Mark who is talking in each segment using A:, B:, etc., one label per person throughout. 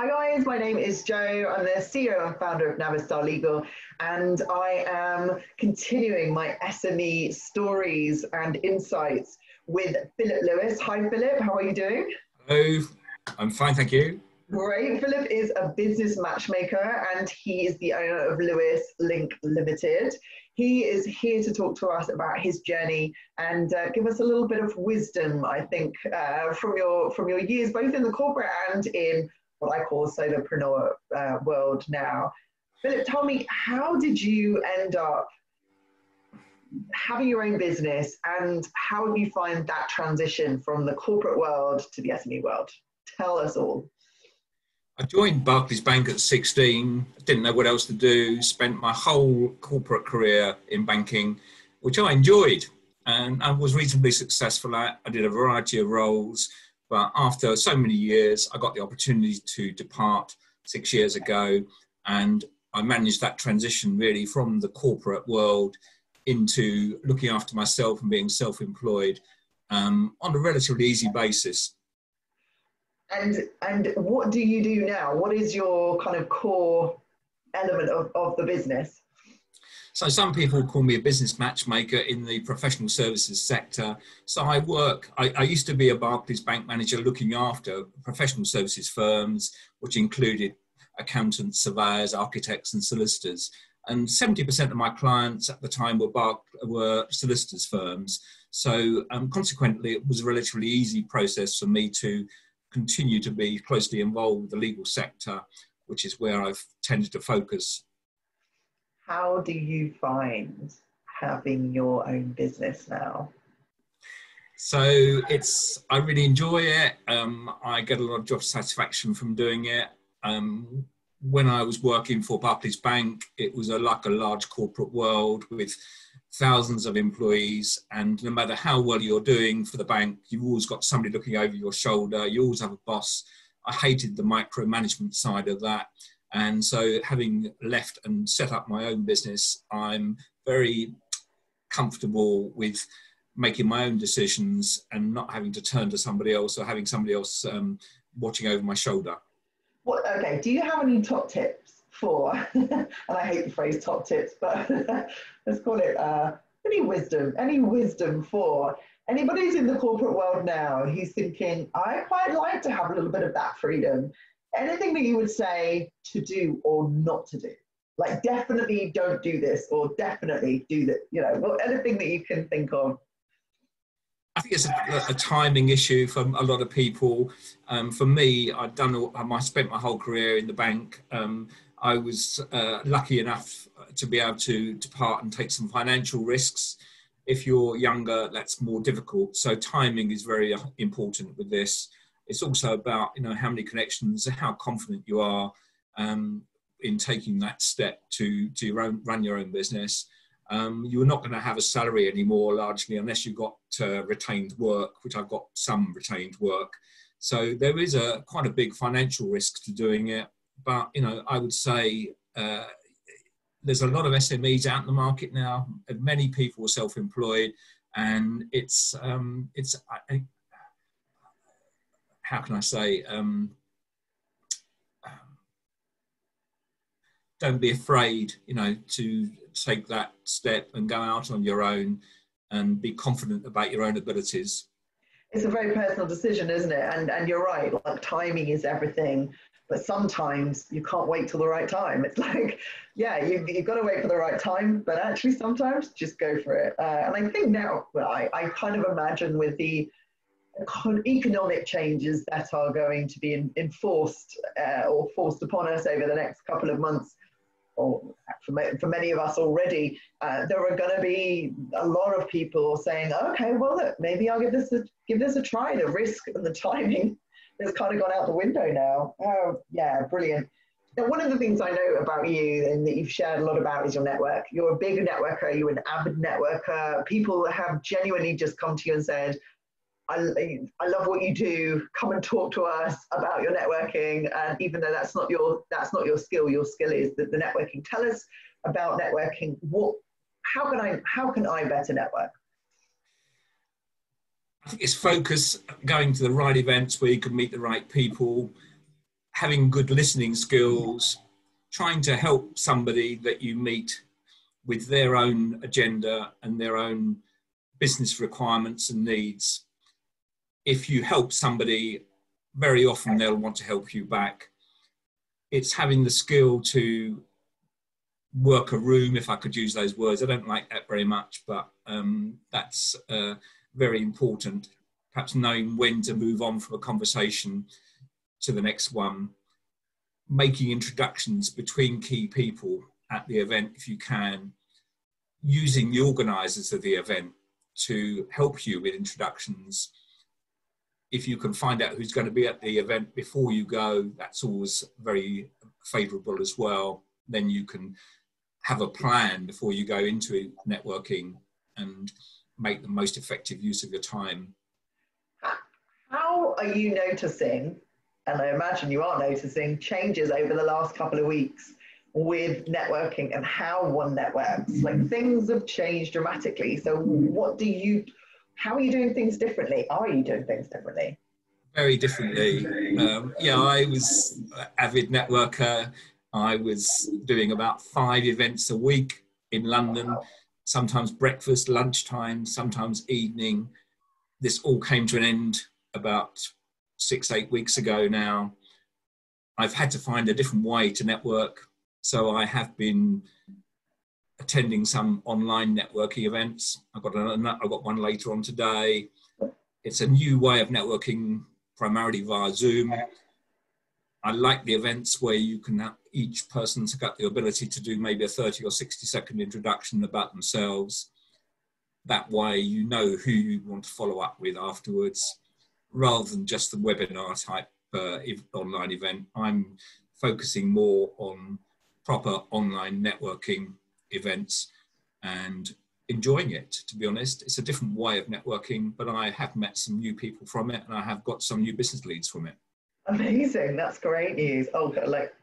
A: Hi guys, my name is Jo. I'm the CEO and founder of NaviStar Legal, and I am continuing my SME stories and insights with Philip Leiws. Hi Philip, how are you doing?
B: Hello, I'm fine, thank you.
A: Great. Philip is a business matchmaker and he is the owner of Lewis Link Limited. He is here to talk to us about his journey and give us a little bit of wisdom, I think, from your years, both in the corporate and in what I call solopreneur world now. Philip, tell me, how did you end up having your own business and how have you find that transition from the corporate world to the SME world? Tell us all.
B: I joined Barclays Bank at 16, didn't know what else to do, spent my whole corporate career in banking, which I enjoyed and I was reasonably successful at. I did a variety of roles, but after so many years, I got the opportunity to depart 6 years ago, and I managed that transition really from the corporate world into looking after myself and being self-employed on a relatively easy basis.
A: And what do you do now? What is your kind of core element of the business?
B: So some people call me a business matchmaker in the professional services sector. So I used to be a Barclays Bank manager looking after professional services firms, which included accountants, surveyors, architects and solicitors. And 70% of my clients at the time were solicitors firms. So consequently, it was a relatively easy process for me to continue to be closely involved with the legal sector, which is where I've tended to focus.
A: How do you find having your own business now?
B: So I really enjoy it. I get a lot of job satisfaction from doing it. When I was working for Barclays Bank, it was like a large corporate world with thousands of employees, and no matter how well you're doing for the bank, you've always got somebody looking over your shoulder. You always have a boss. I hated the micromanagement side of that. And so having left and set up my own business, I'm very comfortable with making my own decisions and not having to turn to somebody else or having somebody else watching over my shoulder.
A: Okay, do you have any top tips for, and I hate the phrase top tips, but let's call it any wisdom for anybody who's in the corporate world now who's thinking, I quite like to have a little bit of that freedom. Anything that you would say to do or not to do? Like definitely don't do this or definitely do that, anything that you can think of.
B: I think it's a timing issue for a lot of people. For me, I spent my whole career in the bank. I was lucky enough to be able to depart and take some financial risks. If you're younger, that's more difficult. So timing is very important with this. It's also about how many connections, how confident you are in taking that step to run your own business. You're not going to have a salary anymore largely unless you've got retained work, which I've got some retained work. So there is quite a big financial risk to doing it. But I would say there's a lot of SMEs out in the market now. Many people are self-employed, and it's how can I say, don't be afraid, to take that step and go out on your own and be confident about your own abilities.
A: It's a very personal decision, isn't it? And you're right, like timing is everything, but sometimes you can't wait till the right time. It's like, yeah, you've got to wait for the right time, but actually sometimes just go for it. And I think now, well, I kind of imagine with the economic changes that are going to be enforced or forced upon us over the next couple of months, or for many of us already, there are going to be a lot of people saying, okay, well, look, maybe I'll give this a try. The risk and the timing has kind of gone out the window now. Oh, yeah, brilliant. Now, one of the things I know about you and that you've shared a lot about is your network. You're a big networker. You're an avid networker. People have genuinely just come to you and said, I love what you do. Come and talk to us about your networking. And even though that's not your skill is the networking. Tell us about networking. How can I better network?
B: I think it's focus, going to the right events where you can meet the right people, having good listening skills, trying to help somebody that you meet with their own agenda and their own business requirements and needs. If you help somebody, very often they'll want to help you back. It's having the skill to work a room, if I could use those words. I don't like that very much, but that's very important. Perhaps knowing when to move on from a conversation to the next one, making introductions between key people at the event if you can, using the organisers of the event to help you with introductions. If you can find out who's going to be at the event before you go, that's always very favourable as well. Then you can have a plan before you go into networking and make the most effective use of your time.
A: How are you noticing, and I imagine you are noticing, changes over the last couple of weeks with networking and how one networks? Like, things have changed dramatically. So how are you doing things differently? Are you doing things differently?
B: Very differently. Yeah, I was an avid networker. I was doing about 5 events a week in London, wow. Sometimes breakfast, lunchtime, sometimes evening. This all came to an end about 6-8 weeks ago now. I've had to find a different way to network. So I have been attending some online networking events. I've got one later on today. It's a new way of networking, primarily via Zoom. I like the events where you can have each person's got the ability to do maybe a 30 or 60-second introduction about themselves. That way you know who you want to follow up with afterwards, rather than just the webinar type online event. I'm focusing more on proper online networking events and enjoying it, to be honest. It's a different way of networking, but I have met some new people from it and I have got some new business leads from it.
A: Amazing. That's great news. Oh, like,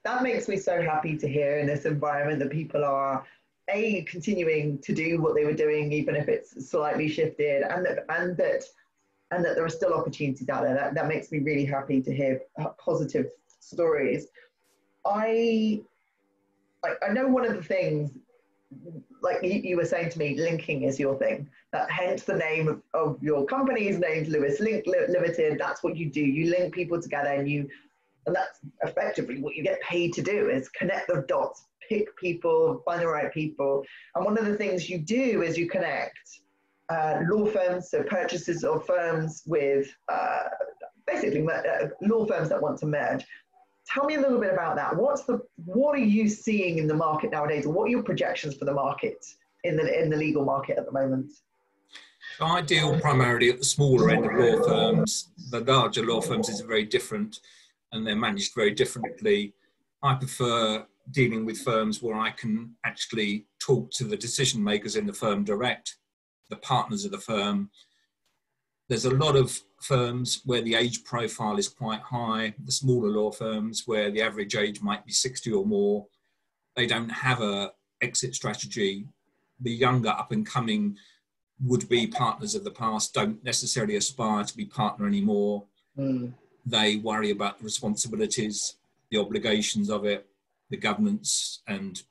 A: that makes me so happy to hear in this environment that people are continuing to do what they were doing, even if it's slightly shifted, and that there are still opportunities out there. That makes me really happy to hear positive stories. I know one of the things, like you were saying to me, linking is your thing. Hence the name of your company's name's Leiws Link Limited. That's what you do. You link people together, and that's effectively what you get paid to do, is connect the dots, pick people, find the right people. And one of the things you do is you connect law firms, so purchases of firms with basically law firms that want to merge. Tell me a little bit about that. What are you seeing in the market nowadays, or what are your projections for the market in the legal market at the moment?
B: I deal primarily at the smaller end of law firms. The larger law firms is very different and they're managed very differently. I prefer dealing with firms where I can actually talk to the decision makers in the firm direct, the partners of the firm. There's a lot of firms where the age profile is quite high, the smaller law firms where the average age might be 60 or more. They don't have an exit strategy. The younger up and coming would-be partners of the past don't necessarily aspire to be partner anymore. They worry about the responsibilities, the obligations of it, the governance and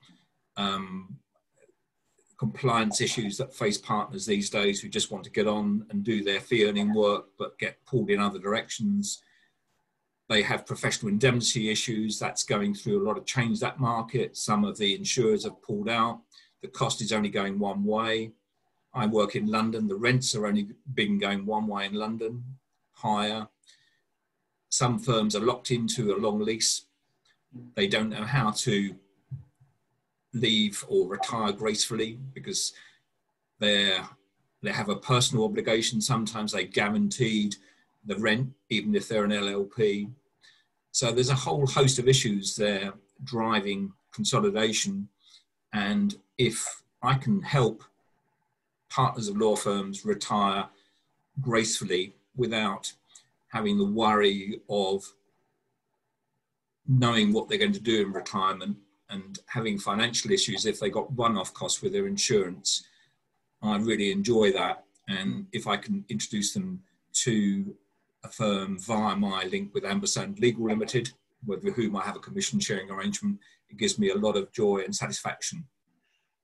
B: compliance issues that face partners these days who just want to get on and do their fee earning work but get pulled in other directions. They have professional indemnity issues. That's going through a lot of change, that market. Some of the insurers have pulled out. The cost is only going one way. I work in London. The rents are only been going one way in London, higher. Some firms are locked into a long lease. They don't know how to leave or retire gracefully because they have a personal obligation. Sometimes they guaranteed the rent, even if they're an LLP. So there's a whole host of issues there driving consolidation. And if I can help partners of law firms retire gracefully without having the worry of knowing what they're going to do in retirement and having financial issues if they got one-off costs with their insurance, I really enjoy that. And if I can introduce them to a firm via my link with NaviStar Legal Limited, with whom I have a commission sharing arrangement, it gives me a lot of joy and satisfaction.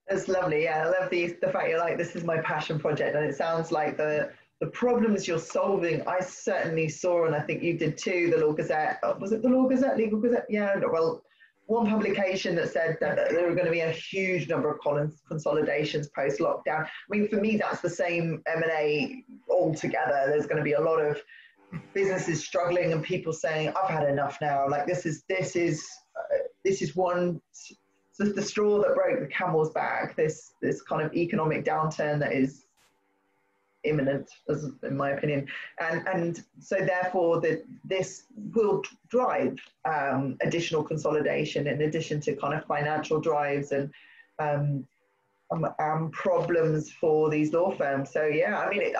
A: That's lovely. Yeah, I love the fact you're like, this is my passion project, and it sounds like the problems you're solving, I certainly saw, and I think you did too, the Law Gazette. Was it the Law Gazette, Legal Gazette? Yeah, well, one publication that said that there were going to be a huge number of consolidations post-lockdown. I mean, for me, that's the same M&A altogether. There's going to be a lot of businesses struggling and people saying, I've had enough now. Like, this is one, so the straw that broke the camel's back, this kind of economic downturn that is imminent, in my opinion, and so therefore this will drive additional consolidation in addition to kind of financial drives and problems for these law firms. So yeah, I mean,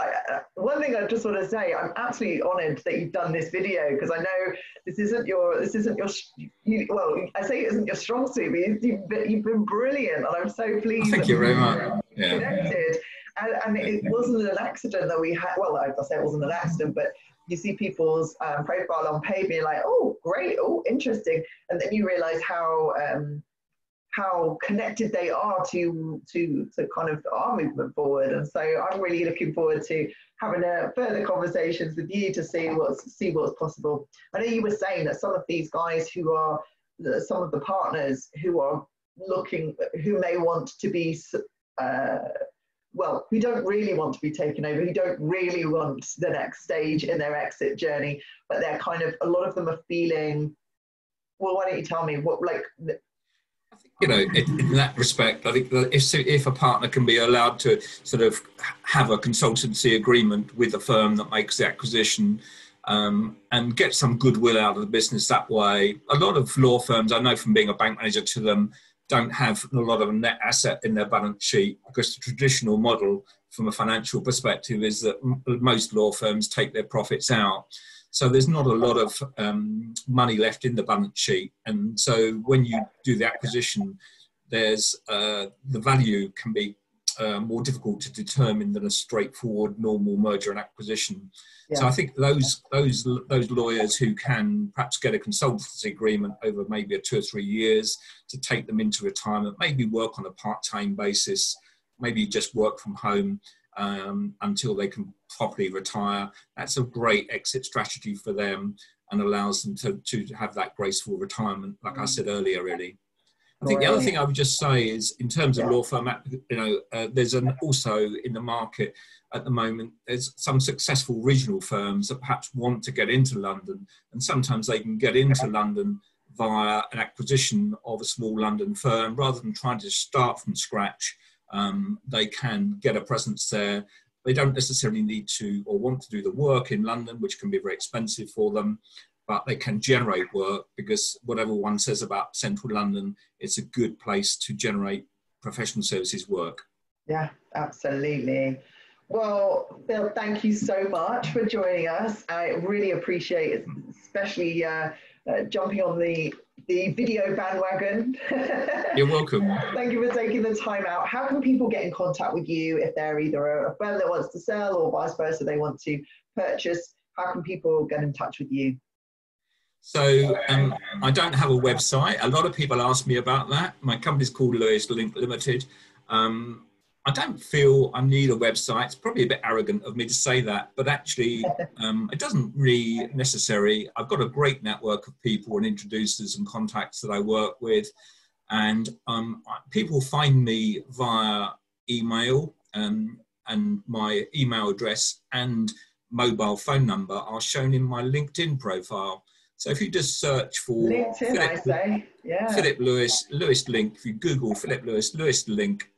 A: one thing I just want to say, I'm absolutely honoured that you've done this video, because I know this isn't your well, I say it isn't your strong suit, but you've been brilliant, and I'm so pleased.
B: Thank you very much. Yeah.
A: Connected. And it wasn't an accident that we had, well, I say it wasn't an accident, but you see people's profile on page and you're like, oh, great, oh, interesting. And then you realize how connected they are to kind of our movement forward. And so I'm really looking forward to having further conversations with you to see what's possible. I know you were saying that some of these guys who are, some of the partners who are looking, who may want to be, well, who don't really want to be taken over, who don't really want the next stage in their exit journey, but they're kind of, a lot of them are feeling, well, why don't you tell me what, like...
B: I think, you know, in that respect, I think that if a partner can be allowed to sort of have a consultancy agreement with a firm that makes the acquisition and get some goodwill out of the business that way, a lot of law firms, I know from being a bank manager to them, don't have a lot of net asset in their balance sheet, because the traditional model from a financial perspective is that most law firms take their profits out. So there's not a lot of money left in the balance sheet. And so when you do the acquisition, there's the value can be more difficult to determine than a straightforward normal merger and acquisition. Yeah. So I think those lawyers who can perhaps get a consultancy agreement over maybe 2 or 3 years to take them into retirement, maybe work on a part-time basis, maybe just work from home until they can properly retire. That's a great exit strategy for them and allows them to have that graceful retirement, like I said earlier, really. I think the other thing I would just say is, in terms of law firm, you know, there's also in the market at the moment, there's some successful regional firms that perhaps want to get into London, and sometimes they can get into London via an acquisition of a small London firm rather than trying to start from scratch. They can get a presence there. They don't necessarily need to or want to do the work in London, which can be very expensive for them, but they can generate work, because whatever one says about central London, it's a good place to generate professional services work.
A: Yeah, absolutely. Well, Phil, thank you so much for joining us. I really appreciate it, especially jumping on the video bandwagon.
B: You're welcome.
A: Thank you for taking the time out. How can people get in contact with you if they're either a firm that wants to sell or vice versa, they want to purchase? How can people get in touch with you?
B: So I don't have a website. A lot of people ask me about that. My company's called Leiws Limited. I don't feel I need a website. It's probably a bit arrogant of me to say that, but actually it doesn't really necessary. I've got a great network of people and introducers and contacts that I work with, and people find me via email, and my email address and mobile phone number are shown in my LinkedIn profile. So if you just search for
A: LinkedIn,
B: Philip Leiws link, if you Google Philip Leiws link,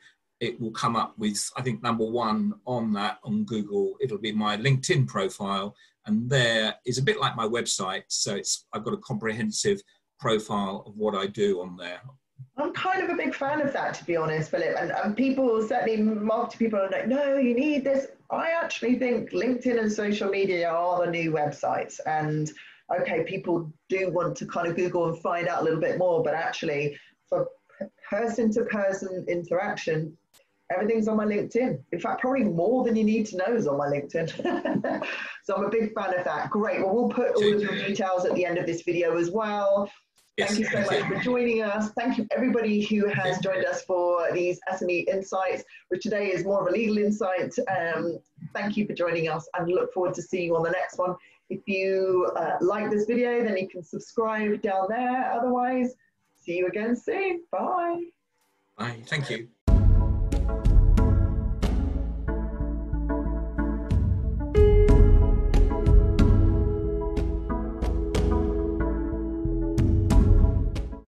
B: it will come up with, I think, #1 on that on Google. It'll be my LinkedIn profile, and there is a bit like my website. So I've got a comprehensive profile of what I do on there.
A: I'm kind of a big fan of that, to be honest, Philip. And people, certainly marketing people, are like, no, you need this. I actually think LinkedIn and social media are the new websites. And okay, people do want to kind of Google and find out a little bit more, but actually for person-to-person interaction, Everything's on my LinkedIn. In fact, probably more than you need to know is on my LinkedIn. So I'm a big fan of that. Great. Well, we'll put all of your details at the end of this video as well. Thank you so much for joining us. Thank you everybody who has joined us for these SME Insights, which today is more of a legal insight. Thank you for joining us and look forward to seeing you on the next one. If you like this video, then you can subscribe down there. Otherwise, see you again soon. Bye.
B: Bye. Thank you.